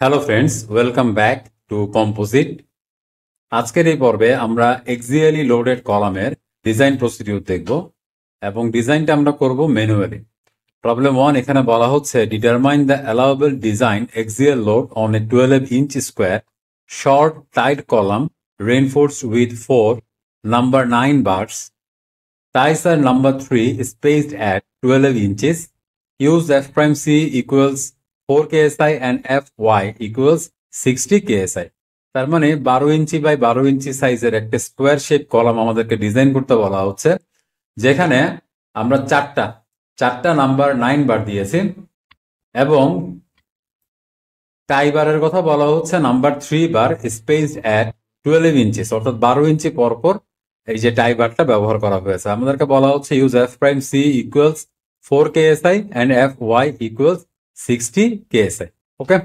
Hello friends, welcome back to composite. আজকের এই পর্বে আমরা এক্সিয়ালি লোডেড কলামের ডিজাইন প্রসিডিউর দেখব এবং ডিজাইনটা আমরা করব ম্যানুয়ালি। প্রবলেম 1 এখানে বলা হচ্ছে determine the allowable design axial load on a 12 inch square short tied column reinforced with 4 number 9 bars. Ties are number 3 spaced at 12 inches. Use f prime c equals 4 ksi and fy equals 60 ksi. তার মানে 12 inch by 12 ইঞ্চি সাইজের একটা square shape column আমাদেরকে design করতে বলা হচ্ছে, যেখানে আমরা চারটা নাম্বার 9 বার দিয়েছি এবং টাই বারের কথা বলা হচ্ছে number 3 bar spaced at 12 inches, অর্থাৎ 12 ইঞ্চি পরপর এই যে টাই বারটা ব্যবহার করা হয়েছে। আমাদেরকে বলা হচ্ছে use F prime C equals 4 ksi and F Y equals 60 ksi. Okay,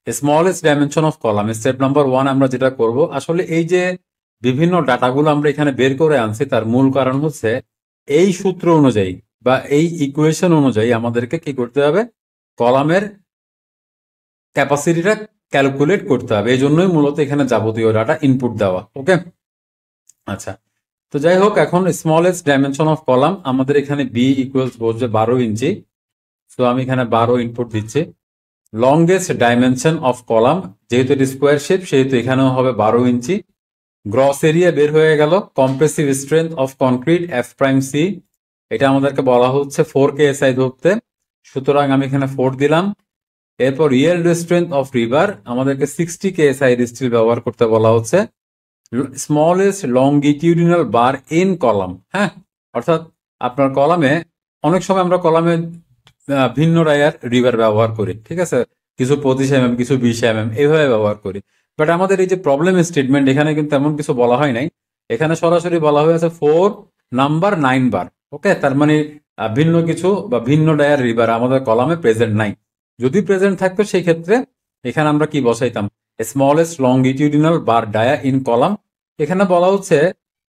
smallest dimension of column step number 1 আমরা যেটা করব, আসলে এই যে বিভিন্ন ডাটাগুলো আমরা এখানে বের করে আনছি তার মূল কারণ হচ্ছে এই সূত্র অনুযায়ী বা এই ইকুয়েশন অনুযায়ী আমাদেরকে কি করতে হবে, কলামের ক্যাপাসিটিটা ক্যালকুলেট করতে হবে। এই জন্যই মূলত এখানে যাবতীয় ডাটা ইনপুট দেওয়া। ওকে, আচ্ছা, তো যাই হোক, এখন স্মলেস্ট ডাইমেনশন অফ কলাম আমাদের এখানে বি ইকুয়ালস বসবে 12 ইঞ্চি। তো আমি এখানে 12 ইনপুট দিচ্ছি। লংগেস্ট ডাইমেনশন অফ কলাম, যেহেতু এটি স্কোয়ার শেপ সেহেতু এখানেও হবে 12 ইঞ্চি। গ্রস এরিয়া বের হয়ে গেল। Compressive strength of concrete F prime C, এটা আমাদেরকে বলা হচ্ছে 4 কেএসআই ধরতে, সুতরাং আমি এখানে 4 দিলাম। এরপর ইয়েল্ড স্ট্রেংথ অফ রিভার আমাদেরকে 60 কেএসআই স্টিল ব্যবহার করতে বলা হচ্ছে। Smallest longitudinal bar in column, হ্যাঁ, অর্থাৎ আপনার কলামে অনেক সময় আমরা কলামে ভিন্ন রায়ার রিভার ব্যবহার করি, ঠিক আছে, কিছু 25 mm কিছু 20 mm এইভাবে ব্যবহার করি। বাট আমাদের এই যে প্রবলেম স্টেটমেন্ট এখানে কিন্তু এমন কিছু বলা হয় নাই, এখানে সরাসরি বলা হয়েছে 4 নাম্বার 9 বার। ওকে, তার মানে ভিন্ন কিছু বা ভিন্ন ডায়ার রিভার আমাদের কলামে প্রেজেন্ট নাই। যদি প্রেজেন্ট থাকতো সেই ক্ষেত্রে এখানে আমরা কি বসাইতাম, smallest longitudinal bar dia in column. এখানে বলা হচ্ছে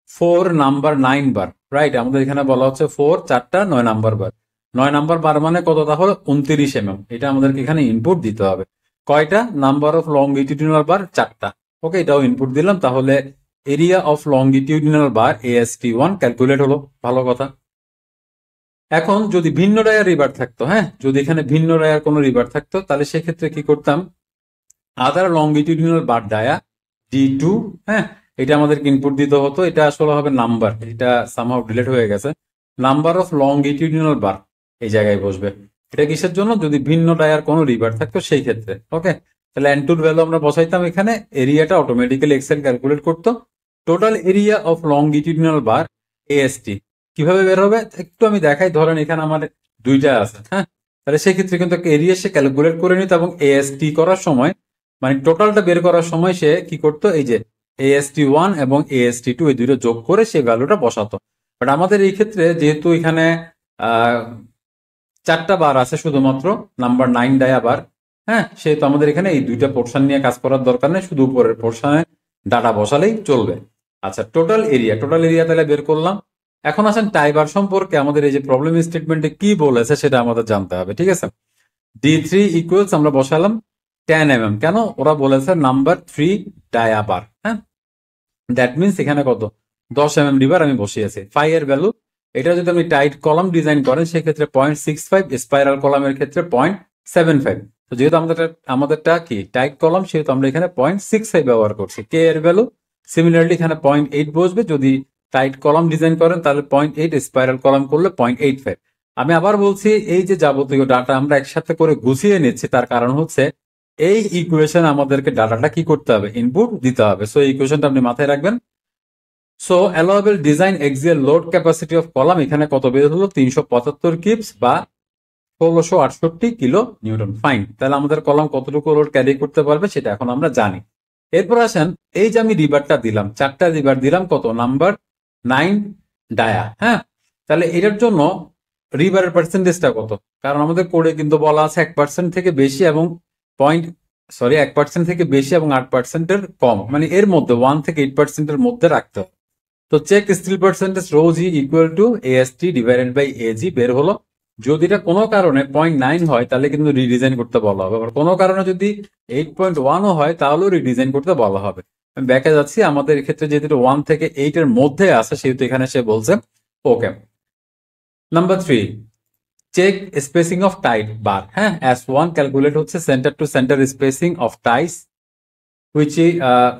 4 নাম্বার 9 বার, রাইট। আমাদের এখানে বলা হচ্ছে 4 4টা 9 নাম্বার বার। 9 নাম্বার বার মানে কত, তাহলে 29 mm। এটা আমাদেরকে এখানে ইনপুট দিতে হবে। কয়টা নাম্বার অফ লংগিটিউডিনাল বার, 4টা। ওকে, এটাও ইনপুট দিলাম। তাহলে area of longitudinal bar AST1 calculate হলো, ভালো কথা। এখন যদি ভিন্ন রায়ার রিভার থাকতো, হ্যাঁ, যদি এখানে ভিন্ন রায়ার কোনো রিভার থাকতো তাহলে সেক্ষেত্রে কি করতাম, আদার লংগিটিউডিনাল বার ডায়া D2, হ্যাঁ, এটা আমাদেরকে ইনপুট দিতে হতো। এটা আসলে হবে নাম্বার, এটা সামহাউ ডিলেট হয়ে গেছে। নাম্বার অফ লংগিটিউডিনাল বার এই জায়গায় বসবে। এটা কিসের জন্য, যদি ভিন্ন ডায়ার কোনো রিভার থাকতো সেই ক্ষেত্রে। ওকে, তাহলে N2 ভ্যালু আমরা বসাইতাম এখানে, এরিয়াটা অটোমেটিক্যালি এক্সেল ক্যালকুলেট করতো। Total area of longitudinal bar AST কিভাবে বের হবে একটু আমি দেখাই। ধরেন এখানে আমার দুইটা আছে, হ্যাঁ, তাহলে সেক্ষেত্রে কিন্তু এরিয়া সে ক্যালকুলেট করে নিত এবং AST করার সময়, মানে টোটালটা বের করার সময় সে কি করতো, এই যে AST1 এবং AST2 এই দুটো যোগ করে সেই ভ্যালুটা বসাতো। বাট আমাদের এই ক্ষেত্রে যেহেতু এখানে 4টা বার আছে শুধুমাত্র, নাম্বার 9 ডায়া বার, হ্যাঁ, সেহেতু আমাদের এখানে এই দুইটা পোর্শন নিয়ে কাজ করার দরকার নেই, শুধু উপরের পোর্শনে ডাটা বসালেই চলবে। আচ্ছা, টোটাল এরিয়া তাহলে বের করলাম। এখন আসেন টাই বার সম্পর্কে। আমাদের এই যে প্রবলেম স্টেটমেন্টে কি বলেছে সেটা আমাদের জানতে হবে, ঠিক আছে। D3 ইকুয়ালস আমরা বসালাম 10 mm। কেন, ওরা বলেছে নাম্বার 3 ডায়া বার, হ্যাঁ, দ্যাট মিনস এখানে কত, 10 mm রিভার আমি বসিয়েছি। ফাই এর ভ্যালু, এটা যদি আপনি টাইট কলাম ডিজাইন করেন সেক্ষেত্রে 0.65, স্পাইরাল কলামের ক্ষেত্রে 0.75। তো যেহেতু আমাদেরটা কি টাইট কলাম সেহেতু আমরা এখানে 0.65 ব্যবহার করছি। কে এর ভ্যালু সিমিলারলি এখানে 0.8 বসবে। যদি টাইট কলাম ডিজাইন করেন তাহলে 0.8, স্পাইরাল কলাম করলে 0.85। আমি আবার বলছি, এই যে যাবতীয় ডাটা আমরা একসাথে করে গুছিয়ে নিচ্ছি তার কারণ হচ্ছে এই ইকুয়েশন আমাদেরকে ডাটাটা কি করতে হবে, ইনপুট দিতে হবে। সো এই ইকুয়েশনটা আপনি মাথায় রাখবেন। So allowable design axial load capacity of column এখানে কত বের হলো, 375 কিপস বা 1668 কিলো নিউটন। ফাইন, তাহলে আমাদের কলাম কতটুকু লোড ক্যারি করতে পারবে সেটা এখন আমরা জানি। এরপর আসেন, এই যে আমি রিভারটা দিলাম, 4টা রিভার দিলাম, কত নাম্বার 9 ডায়া, হ্যাঁ, তাহলে এটার জন্য রিভারের পার্সেন্টেজটা কত, কারণ আমাদের কোডে কিন্তু বলা আছে 1% থেকে বেশি এবং 1% থেকে বেশি এবং 8%-এর কম, মানে এর মধ্যে 1 থেকে 8%-এর মধ্যে রাখতে হবে। তো check steel percentage rho G equal to AST divided by AG বের হলো। যদি এটা কোনো কারণে 0.9 হয় তাহলে কিন্তু রিডিজাইন করতে বলা হবে, আবার কোনো কারণে যদি 8.1ও হয় তাহলেও রিডিজাইন করতে বলা হবে। আমি ব্যাকে যাচ্ছি, আমাদের ক্ষেত্রে যেহেতু 1 থেকে 8 এর মধ্যে আছে সেহেতু এখানে সে বলছে okay. Number 3, check spacing of tied bar. হ্যাঁ, S1 ক্যালকুলেট হচ্ছে centre to centre spacing of ties which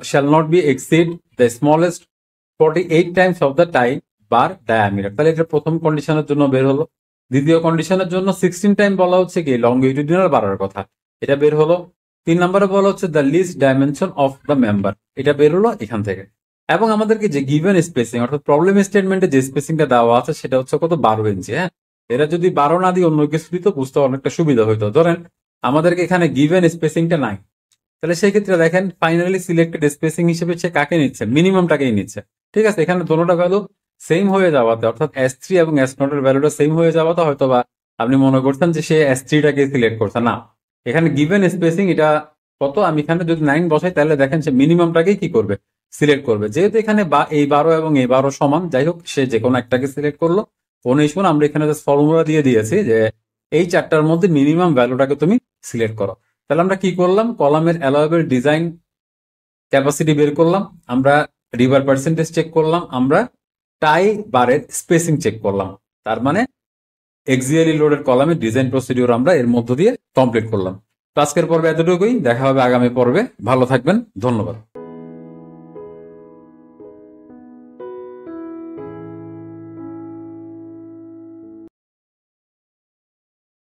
shall not be exceed the smallest 48 times of the tie bar diameter। তাহলে এটা প্রথম কন্ডিশনের জন্য বের হলো। দ্বিতীয় কন্ডিশনের জন্য 16 টাইম বলা হচ্ছে কি লংগিটিউডিনাল বাড়ার কথা, এটা বের হলো। 3 নম্বরে বলা হচ্ছে the least dimension of the member, এটা বের হলো এখান থেকে। এবং আমাদেরকে যে গিভেন স্পেসিং অর্থাৎ প্রবলেম স্টেটমেন্টে যে স্পেসিংটা দেওয়া আছে সেটা হচ্ছে কত, 12 ইঞ্চি। হ্যাঁ, এরা যদি 12 না দিয়ে অন্য কিছু দিত বুঝতে অনেকটা সুবিধা হইতো। ধরেন আমাদেরকে এখানে গিভেন স্পেসিংটা নাই, তাহলে সেই ক্ষেত্রে দেখেন ফাইনালি সিলেক্টেড স্পেসিং হিসেবে সে কাকে নিচ্ছে, মিনিমামটাকেই নিচ্ছে। ঠিক আছে, এখানে দোনোটা ভ্যালু সেম হয়ে যাওয়াতে অর্থাৎ S3 এবং S0 এর ভ্যালুটা সেম হয়ে যাওয়াতে হয়তো বা আপনি মনে করছেন যে সে S3টাকে সিলেক্ট করছে, না, এখানে গিভেন স্পেসিং এটা কত, আমি এখানে যদি 9 বসাই তাহলে দেখেন সে মিনিমামটাকেই কি করবে, সিলেক্ট করবে। যেহেতু এখানে এই 12 এবং এই 12 সমান, যাই হোক সে যে কোনো একটাকে সিলেক্ট করলো। কোন ইস্যু না, আমরা এখানে ফর্মুলা দিয়ে দিয়েছি যে এই চারটার মধ্যে মিনিমাম ভ্যালুটাকে তুমি সিলেক্ট করো। তাহলে আমরা কি করলাম, কলামের অ্যালাউয়েবল ডিজাইন ক্যাপাসিটি বের করলাম, আমরা রিভার পার্সেন্টেজ চেক করলাম, আমরা টাই বারের স্পেসিং চেক করলাম। তার মানে এক্সিয়ালি লোডের কলামের ডিজাইন প্রসিডিওর আমরা এর মধ্য দিয়ে কমপ্লিট করলাম। আজকের পর্বে এতটুকুই, দেখা হবে আগামী পর্বে। ভালো থাকবেন, ধন্যবাদ।